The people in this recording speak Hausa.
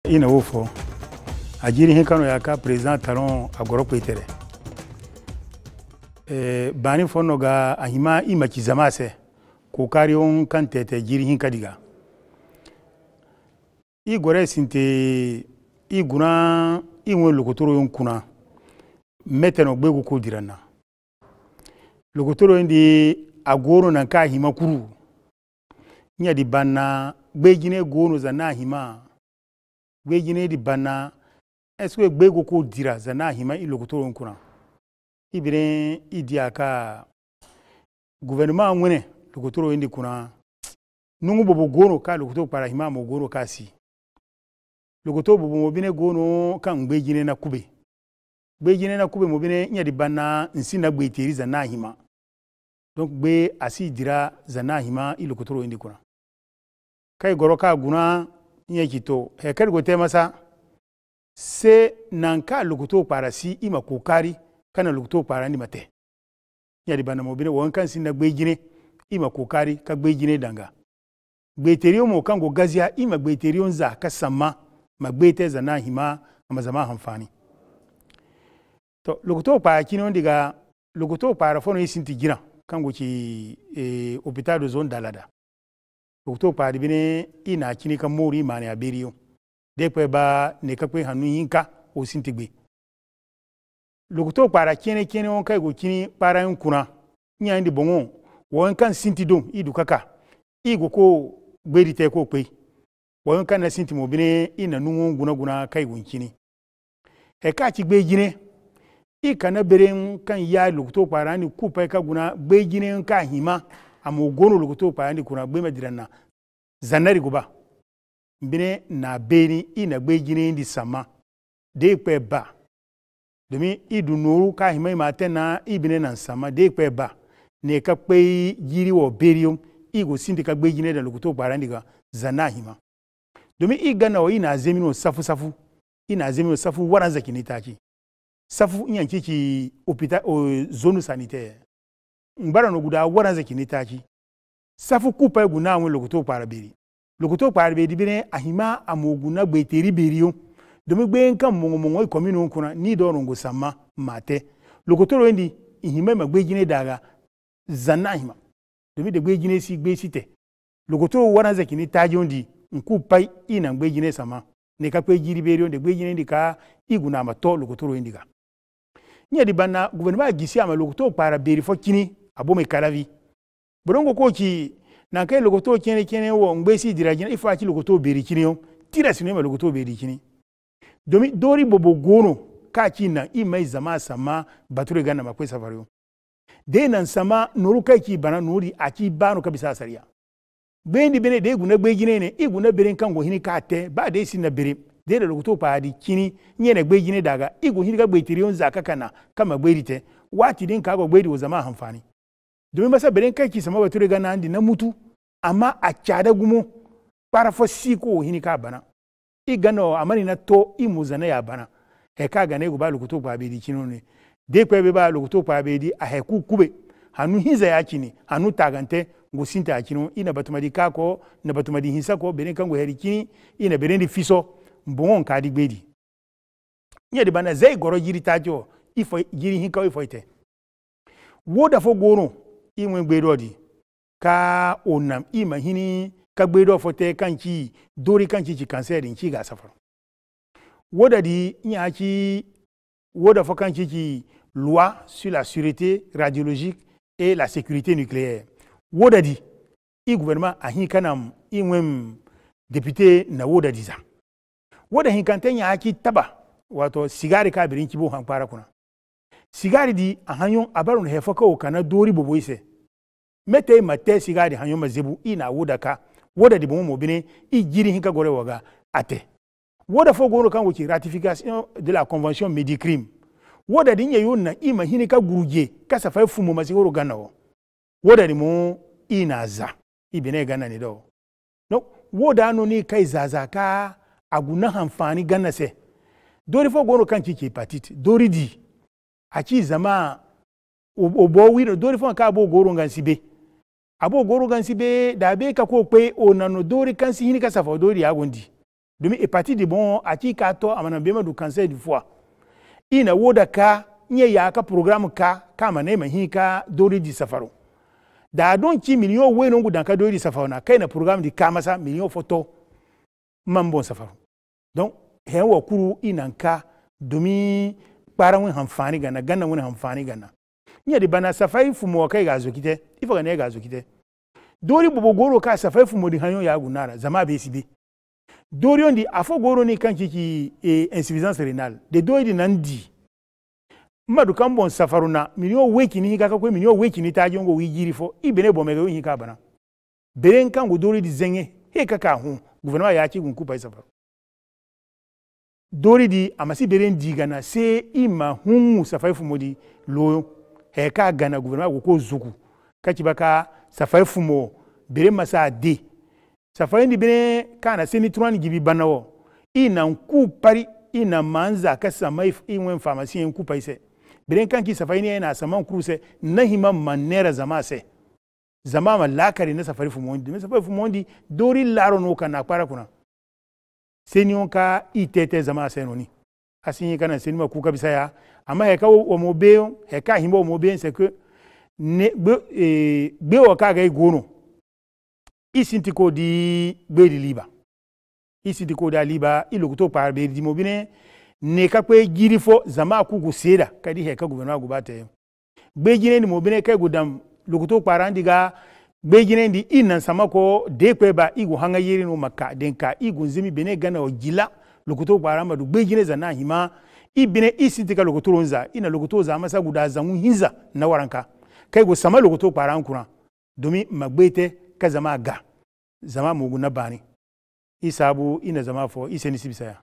ina wofo ajiri hinkano yaka president talon agoro kwetere bani fono ga ahima ima kizamase kokari on kantete jiri hinkadiga igore sinte iguna inwe lokotoro yonkuna meteno gbegu ko dirana lokotoro ndi agoro nan ka hima kuru nya di banna gbegine gono za na hima gbegine di banna eswe gbegu ko dira za na hima ilokotoro yonkuna ibire idiaka gouvernement ngwene lokotoro ndi kuna nungu bobo gono ka lokotoro para hima mo gono kasi lokotoro bobo mobine gono kan gbegine na kube mobine nya di banna nsina gbeteri za na hima donc be asi dira za na hima ilokotoro ndi kuna kai goroka guna nya kito he kar go temasa se nanka lokotoro para si ima kokari kana lokotoro para ndi mate nya di banna mobine won kan sinna gbegine ima kokari ka gbegine danga gbeteriyo mo kan go gazia ima gbeteriyo nza ka samma magbete za na hima amazama hamfani to lokotoro para kino ndiga lokotoro para fono isinti gira kango ci hôpital de zone dalada lokotoro para bine ina kini ka mori mane aberiyo dekwe ba ne ka kwe hanu yinka o sinti gbe lokotoro para kene on kai go kini para yunkuna nya ndi bongo won kan sinti dom idu kaka igo ko gberite ko pe won kan na sinti mo bine ina nungu guna kai gon kini e ka ci gbe jine ikana berem kan ya lokotoro para ni kupa ka guna gbe jine ka hima amogono lokotoro para ni kuna gbe madirana zanari goba bine na beni ina gbe jine ndi sama de pe ba domi idu noru ka hima ma tena ibine na sama de pe ba ne ka pe jiri wo berium igo sindi ka gbe jine da lokotoro para ndi ga zana hima domi igana o ina zemino safu ina zemino safu waranza kinitaki safu nyanki ki hôpital zone sanitaire mbara no guda waranza kinitaki safu kupa guna won lokotoro para beri bine ahima amoguna gbeteri beriyo domi gbe nkan mongo commune kuna ni do rongo sama mate lokotoro ndi ihima ma gbejine daga zanna hima domi de gbejine si gbe site lokotoro waranza kinitaji ndi nkupa ina gbejine sama ne ka kwe jiri beriyo de gbejine ndi ka iguna mato lokotoro ndi ga nya di banna gouvernement gisi ama lokotoro para beri fo kini abome kalavi borongo ko ki na kai lokotoro kene wo ngbesi dirajina ifa ki lokotoro beri kini yo tira sinema lokotoro beri kini domi dori bobo gono ka kina imai zama sama bature gana makwe safariyo de nan sama noru kai ki bana nori aki bano kabisa sariya bendi bene de guna gbejine ne iguna beren kango hini ka te ba de sinna bere de lokotoro para di kini nyene gbejine daga igu hini ga gbetiriyon zaka kana kama gberite wati din ka go gbedi wo zama hamfani domin masa beren kai ki sama bature gana andi na mutu amma a cada gumo para fo siko hini ka bana igano amani na to imuzana ya bana he ka gane go ba lokotoro para be di kino ne de kwe be ba lokotoro para be di a he ku kube hanu hiza ya kini hanu tagante ngo sinta akino ina batumadi kako na batumadi hinsa ko beren kango heri kini ina beren di fiso mbongon ka di gbedi nya di bana zai goro jiri tajo ifo jiri hinka ifo ite woda fo goro imwe gbedo di ka onam ima hini ka gbedo fo te kanki dori kanki ci cancer din ci ga safar woda di nya ki woda fo kanki ci loi sur la sûreté radiologique et la sécurité nucléaire woda di i gouvernement ahin kanam imwem député na woda di za woda hinkante nya aki taba wato sigari ka birin kibo hankara kuna sigari di a hanyon abarun hefaka o kana dori bobo ise mete mate sigari hanyon mazebu ina woda ka woda di bomo bine i jiri hinka gore waga ate woda fo goro kan wuki ratification de la convention Medicrime woda di nya yonna ima hinika guruje kasa fa fumo masigoro ganawo woda di mo ina za ibine gana ni do no woda no ni kai zazaka aguna hamfani ganna se dori fo goro kan kike hepatite dori di aki zama obo wiro dori fo ka abo goro gansibe da be ka ko pe onano dori kan si hini ka safa dori agondi domin hepatite de bon ati ka to amana bema du cancer du foie ina woda ka nye ya ka programme ka kama ne mahi ka dori di safaro da don ki million we no gudan ka dori di safaro na kai na programme di ka masa million photo mambo safaro donc he wa kuru inanka domin para wani hamfani gana ganna wani hamfani gana nya di bana safai fumo kai ga zokite ifa ga ne ga zokite dori bobo goro ka safai fumo di hanyo ya gunara zama be sibe dori on di afo goro ni kan kiki insuffisance rénale de dori di nandi madu kan bon safaruna miliyo weki ni kaka ko miliyo weki ni taji ngo wijiri fo ibene bomega wi hika bana beren kan go dori di zenye he kaka hu gouvernement ya ci gun kupa safaru dori di amasi beren digana se ima hu safai fumo di loyo he ka gana gouvernement ko zuku kaci baka safai fumo beren masa de safai ndi bene kana seni turan gibi banawo ina ku pari ina manza ka samai inwen pharmacie en kupa ise beren kan ki safai ne na saman kruse nahima manera zama se zama ma lakari na safari fumondi me safari fumondi dori laro no kana para kuna seni onka itete zama se noni asinyi kana seni ma kuka bisaya ama heka o mobeyo heka himbo o mobeyo c'est que ne be o ka ga gono isinti ko di be di liba isinti ko da liba ilokuto par be di mobine ne ka kwe girifo zama kugu seda kadi heka gouvernement gubate be jine ni mobine kay gudam lokuto parandi ga be jine ndi inan sama ko de kwe ba igu hanga yiri no makka denka igu nzimi bene gana o jila lokuto paramba du be jine zana hima ibine isinti ka lokuto ronza ina lokuto za masa guda zangu hinza na waranka kay go sama lokuto paran kuna domi magbete ka zama ga zama mugu na bani isabu ina zama fo iseni sibisaya